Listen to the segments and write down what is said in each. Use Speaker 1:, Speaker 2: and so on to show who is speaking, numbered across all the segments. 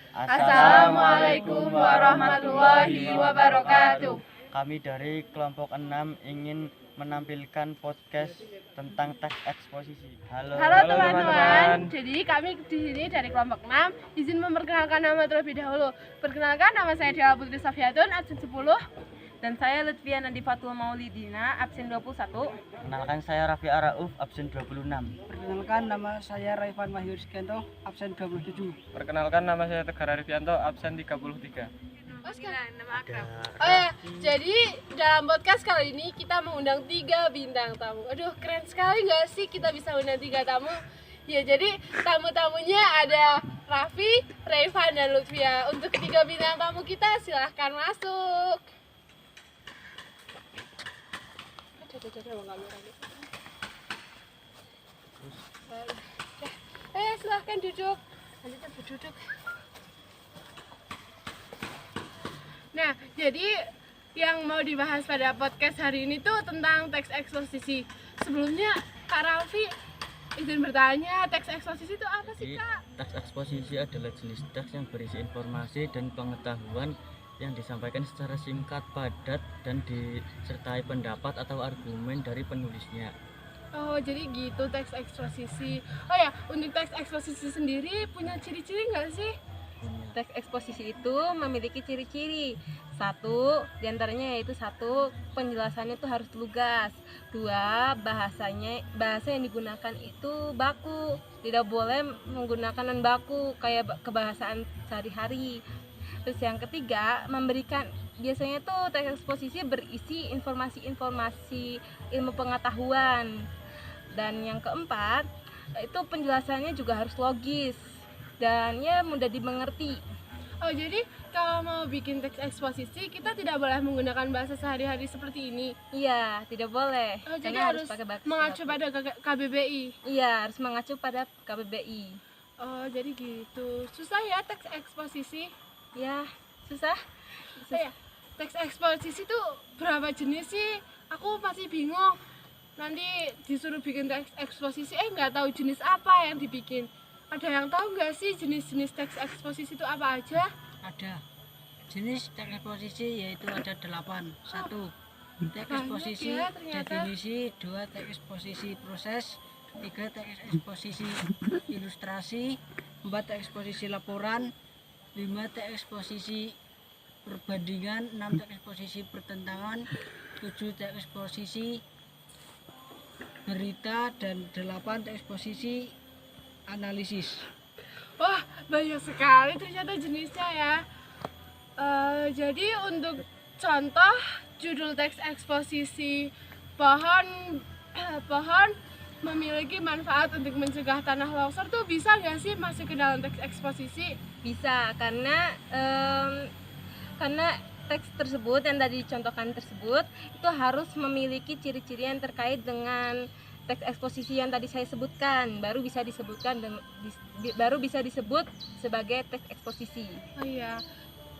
Speaker 1: Assalamualaikum warahmatullahi wabarakatuh.
Speaker 2: Kami dari kelompok 6 ingin menampilkan podcast tentang teks eksposisi.
Speaker 1: Halo teman-teman. Jadi kami di sini dari kelompok 6 izin memperkenalkan nama terlebih dahulu. Perkenalkan, nama saya Dewa Putri Safiatun, absen 10.
Speaker 3: Dan saya Lutfiana Difatul Maulidina, absen 21.
Speaker 2: Kenalkan, saya Raffi Arauf, absen 26.
Speaker 4: Perkenalkan, nama saya Raifan Wahyu Rizkianto, absen 27.
Speaker 5: Perkenalkan, nama saya Tegar Arifianto, absen 33.
Speaker 1: Nama Akram. Jadi dalam podcast kali ini kita mengundang 3 bintang tamu. Aduh, keren sekali nggak sih kita bisa undang 3 tamu? Ya, jadi tamu-tamunya ada Raffi, Raifan, dan Lutfia. Untuk 3 bintang tamu kita silahkan masuk. Silahkan duduk. Lanjutkan berduduk. Nah, jadi yang mau dibahas pada podcast hari ini tuh tentang teks eksposisi. Sebelumnya, Kak Raffi izin bertanya, teks eksposisi itu apa sih, Kak?
Speaker 2: Teks eksposisi adalah jenis teks yang berisi informasi dan pengetahuan yang disampaikan secara singkat, padat, dan disertai pendapat atau argumen dari penulisnya.
Speaker 1: Oh, jadi gitu teks eksposisi. Oh ya, untuk teks eksposisi sendiri punya ciri-ciri nggak sih?
Speaker 3: Teks eksposisi itu memiliki ciri-ciri. 1, diantaranya yaitu 1, penjelasannya itu harus lugas. 2, bahasa yang digunakan itu baku. Tidak boleh menggunakan non baku kayak kebahasaan sehari-hari. Terus yang ketiga, biasanya tuh teks eksposisi berisi informasi-informasi ilmu pengetahuan. Dan yang keempat, itu penjelasannya juga harus logis dan ya mudah dimengerti.
Speaker 1: Oh, jadi kalau mau bikin teks eksposisi kita tidak boleh menggunakan bahasa sehari-hari seperti ini.
Speaker 3: Iya, tidak boleh.
Speaker 1: Oh, jadi
Speaker 3: karena
Speaker 1: harus
Speaker 3: pakai bahasa
Speaker 1: mengacu pada KBBI.
Speaker 3: Iya, harus mengacu pada KBBI.
Speaker 1: Oh, jadi gitu. Susah ya teks eksposisi?
Speaker 3: Ya, susah.
Speaker 1: Ya, teks eksposisi tuh berapa jenis sih? Aku masih bingung. Nanti disuruh bikin teks eksposisi, nggak tahu jenis apa yang dibikin. Ada yang tahu nggak sih jenis-jenis teks eksposisi itu apa aja?
Speaker 4: Ada. Jenis teks eksposisi yaitu ada 8. 1. Teks eksposisi
Speaker 1: ya, ternyata.
Speaker 4: definisi. 2. Teks eksposisi proses. 3. Teks eksposisi ilustrasi. 4. Teks eksposisi laporan. 5. Teks eksposisi perbandingan. 6. Teks eksposisi pertentangan. 7. Teks eksposisi berita. Dan 8. Teks eksposisi analisis.
Speaker 1: Wah, banyak sekali ternyata jenisnya ya. Jadi untuk contoh judul teks eksposisi, pohon memiliki manfaat untuk mencegah tanah longsor tuh bisa nggak sih masuk ke dalam teks eksposisi?
Speaker 3: Bisa, karena teks tersebut yang tadi dicontohkan tersebut itu harus memiliki ciri-ciri yang terkait dengan teks eksposisi yang tadi saya sebutkan, baru bisa disebut sebagai teks eksposisi.
Speaker 1: Oh iya,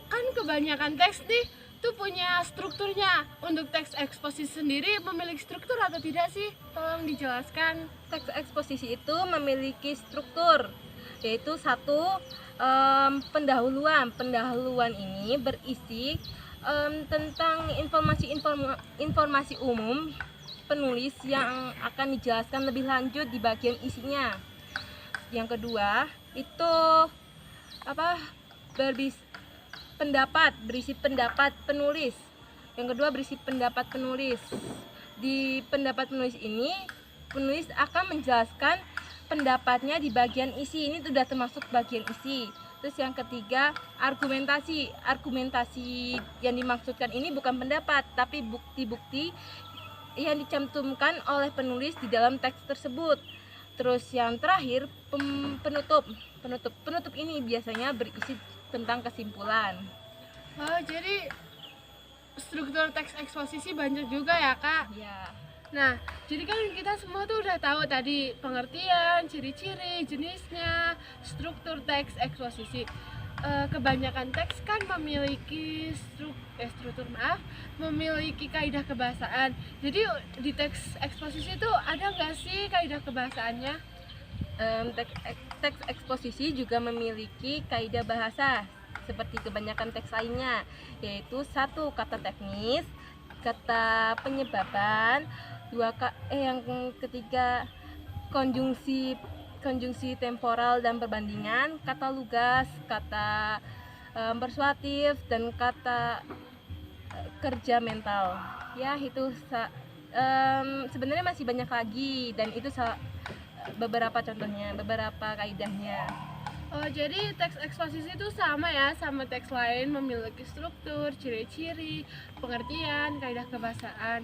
Speaker 1: kan kebanyakan teks nih tuh punya strukturnya. Untuk teks eksposisi sendiri memiliki struktur atau tidak sih? Tolong dijelaskan.
Speaker 3: Teks eksposisi itu memiliki struktur, yaitu 1, pendahuluan. Pendahuluan ini berisi tentang informasi umum penulis yang akan dijelaskan lebih lanjut di bagian isinya. Yang kedua, itu berisi pendapat penulis. Yang kedua berisi pendapat penulis. Di pendapat penulis ini, penulis akan menjelaskan pendapatnya di bagian isi. Ini sudah termasuk bagian isi. Terus yang ketiga, argumentasi. Argumentasi yang dimaksudkan ini bukan pendapat, tapi bukti-bukti yang dicantumkan oleh penulis di dalam teks tersebut. Terus yang terakhir, penutup ini biasanya berisi tentang kesimpulan.
Speaker 1: Oh, jadi struktur teks eksposisi banyak juga ya, Kak?
Speaker 3: Ya.
Speaker 1: Nah, jadi kan kita semua tuh udah tahu tadi pengertian, ciri-ciri, jenisnya, struktur teks eksposisi. Kebanyakan teks kan memiliki memiliki kaidah kebahasaan. Jadi di teks eksposisi itu ada nggak sih kaidah kebahasaannya?
Speaker 3: Teks teks eksposisi juga memiliki kaidah bahasa seperti kebanyakan teks lainnya, yaitu 1. Kata teknis, kata penyebaban, yang ketiga konjungsi temporal dan perbandingan, kata lugas, kata persuatif, dan kata kerja mental. Ya, itu sebenarnya masih banyak lagi, dan itu beberapa contohnya, beberapa kaidahnya.
Speaker 1: Oh, jadi teks eksposisi itu sama ya sama teks lain, memiliki struktur, ciri-ciri, pengertian, kaidah kebahasaan.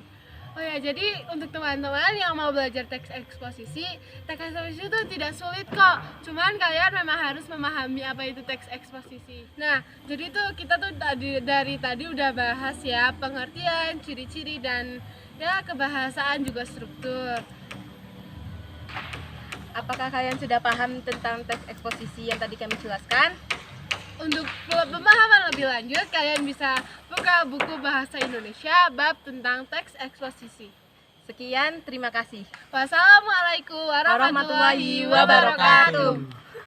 Speaker 1: Oh ya, jadi untuk teman-teman yang mau belajar teks eksposisi itu tidak sulit kok. Cuman kalian memang harus memahami apa itu teks eksposisi. Nah, jadi tuh kita tuh dari tadi udah bahas ya pengertian, ciri-ciri, dan ya kebahasaan juga struktur.
Speaker 3: Apakah kalian sudah paham tentang teks eksposisi yang tadi kami jelaskan?
Speaker 1: Untuk pemahaman lebih lanjut, kalian bisa buka buku Bahasa Indonesia bab tentang teks eksposisi.
Speaker 3: Sekian, terima kasih.
Speaker 1: Wassalamualaikum warahmatullahi wabarakatuh.